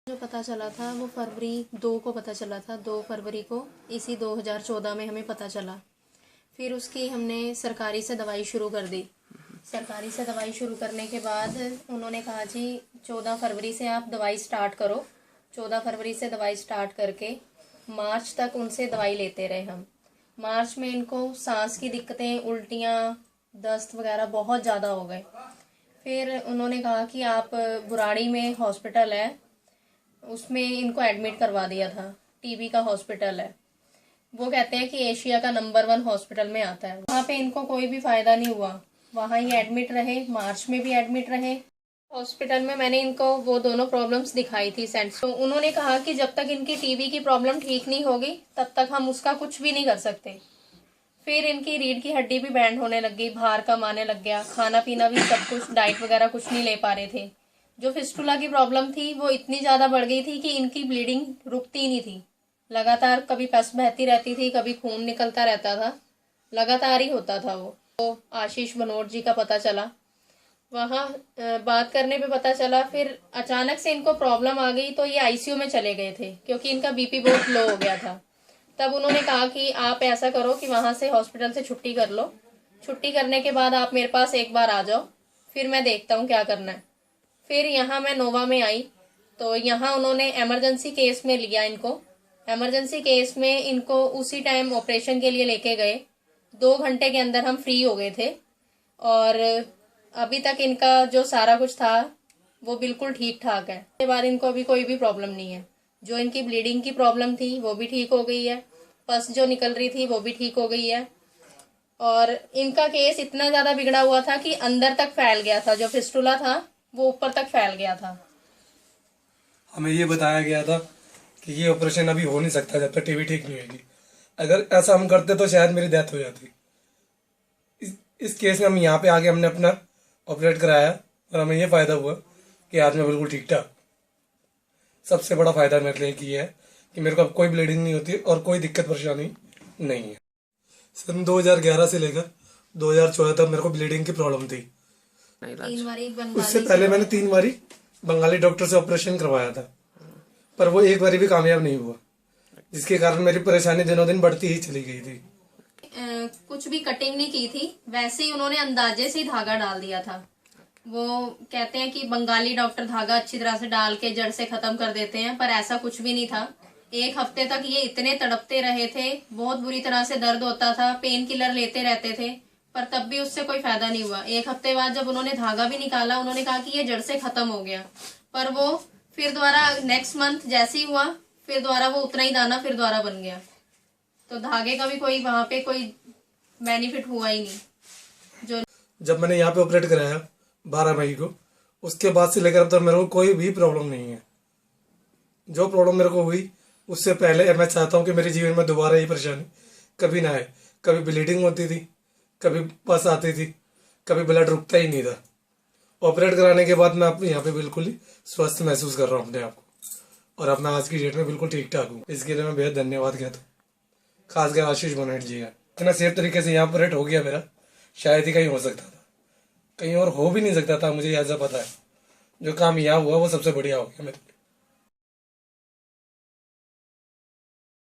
जो पता चला था वो फरवरी 2 को पता चला था, 2 फरवरी को इसी 2014 में हमें पता चला। फिर उसकी हमने सरकारी से दवाई शुरू कर दी। सरकारी से दवाई शुरू करने के बाद उन्होंने कहा जी 14 फरवरी से आप दवाई स्टार्ट करो। 14 फरवरी से दवाई स्टार्ट करके मार्च तक उनसे दवाई लेते रहे हम। मार्च में इनको सांस की दिक्कतें, उल्टियाँ, दस्त वगैरह बहुत ज़्यादा हो गए। फिर उन्होंने कहा कि आप बुराड़ी में हॉस्पिटल है, उसमें इनको एडमिट करवा दिया था। टीबी का हॉस्पिटल है, वो कहते हैं कि एशिया का नंबर 1 हॉस्पिटल में आता है। वहाँ पे इनको कोई भी फायदा नहीं हुआ, वहाँ ही एडमिट रहे, मार्च में भी एडमिट रहे। हॉस्पिटल में मैंने इनको वो दोनों प्रॉब्लम्स दिखाई थी सेंस, तो उन्होंने कहा कि जब तक इनकी टीबी की प्रॉब्लम ठीक नहीं होगी तब तक हम उसका कुछ भी नहीं कर सकते। फिर इनकी रीढ़ की हड्डी भी बैंड होने लग गई, भार कम आने लग गया, खाना पीना भी सब कुछ, डाइट वगैरह कुछ नहीं ले पा रहे थे। जो फिस्टुला की प्रॉब्लम थी वो इतनी ज़्यादा बढ़ गई थी कि इनकी ब्लीडिंग रुकती ही नहीं थी। लगातार कभी पस बहती रहती थी, कभी खून निकलता रहता था, लगातार ही होता था वो। तो आशीष बनोट जी का पता चला, वहाँ बात करने पे पता चला। फिर अचानक से इनको प्रॉब्लम आ गई तो ये आईसीयू में चले गए थे क्योंकि इनका बीपी बहुत लो हो गया था। तब उन्होंने कहा कि आप ऐसा करो कि वहाँ से हॉस्पिटल से छुट्टी कर लो, छुट्टी करने के बाद आप मेरे पास एक बार आ जाओ, फिर मैं देखता हूँ क्या करना है। फिर यहाँ मैं नोवा में आई तो यहाँ उन्होंने एमरजेंसी केस में लिया इनको। एमरजेंसी केस में इनको उसी टाइम ऑपरेशन के लिए लेके गए। 2 घंटे के अंदर हम फ्री हो गए थे और अभी तक इनका जो सारा कुछ था वो बिल्कुल ठीक ठाक है। इसके बाद इनको अभी कोई भी प्रॉब्लम नहीं है। जो इनकी ब्लीडिंग की प्रॉब्लम थी वो भी ठीक हो गई है, पस जो निकल रही थी वो भी ठीक हो गई है। और इनका केस इतना ज़्यादा बिगड़ा हुआ था कि अंदर तक फैल गया था, जो फिस्टुला था वो ऊपर तक फैल गया था। हमें ये बताया गया था कि ये ऑपरेशन अभी हो नहीं सकता जब तक टीबी ठीक नहीं होगी। अगर ऐसा हम करते तो शायद मेरी डेथ हो जाती। इस केस में हम यहाँ पे आके हमने अपना ऑपरेट कराया और हमें ये फायदा हुआ कि आज मैं बिल्कुल ठीक ठाक। सबसे बड़ा फायदा मेरे लिए ये है कि मेरे को अब कोई ब्लीडिंग नहीं होती और कोई दिक्कत परेशानी नहीं है। सन 2011 से लेकर 2014 तक मेरे को ब्लीडिंग की प्रॉब्लम थी। 3 बारी उससे पहले मैंने 3 बारी बंगाली डॉक्टर से ऑपरेशन करवाया था, पर वो एक बारी भी कामयाब नहीं हुआ, जिसके कारण मेरी परेशानी दिनों दिन बढ़ती ही चली गई थी। कुछ भी कटिंग नहीं की थी, वैसे ही उन्होंने अंदाजे से ही धागा डाल दिया था। वो कहते हैं कि बंगाली डॉक्टर धागा अच्छी तरह से डाल के जड़ से खत्म कर देते हैं, पर ऐसा कुछ भी नहीं था। 1 हफ्ते तक ये इतने तड़पते रहे थे, बहुत बुरी तरह से दर्द होता था, पेन किलर लेते रहते थे, पर तब भी उससे कोई फायदा नहीं हुआ। 1 हफ्ते बाद जब उन्होंने धागा भी निकाला, उन्होंने कहा कि ये जड़ से खत्म हो गया, पर वो फिर दोबारा नेक्स्ट मंथ जैसे ही हुआ फिर दोबारा वो उतना ही दाना फिर दोबारा बन गया। तो धागे का भी कोई वहां पे कोई बेनिफिट हुआ ही नहीं। जो जब मैंने यहाँ पे ऑपरेट कराया 12 मई को, उसके बाद से लेकर अब तक मेरे को कोई भी प्रॉब्लम नहीं है। जो प्रॉब्लम मेरे को हुई उससे पहले मैं चाहता हूँ कि मेरे जीवन में दोबारा ये परेशानी कभी ना आए। कभी ब्लीडिंग होती थी, कभी पस आती थी, कभी ब्लड रुकता ही नहीं था। ऑपरेट कराने के बाद मैं अब यहाँ पे बिल्कुल ही स्वस्थ महसूस कर रहा हूँ अपने आप को, और अब मैं आज की डेट में बिल्कुल ठीक ठाक हूँ। इसके लिए मैं बेहद धन्यवाद कहता हूँ खासकर आशीष बनोट जी का। इतना सेफ तरीके से यहाँ ऑपरेट हो गया मेरा, शायद ही कहीं हो सकता था, कहीं और हो भी नहीं सकता था, मुझे ऐसा पता है। जो काम यहाँ हुआ वो सबसे बढ़िया हो गया मेरे।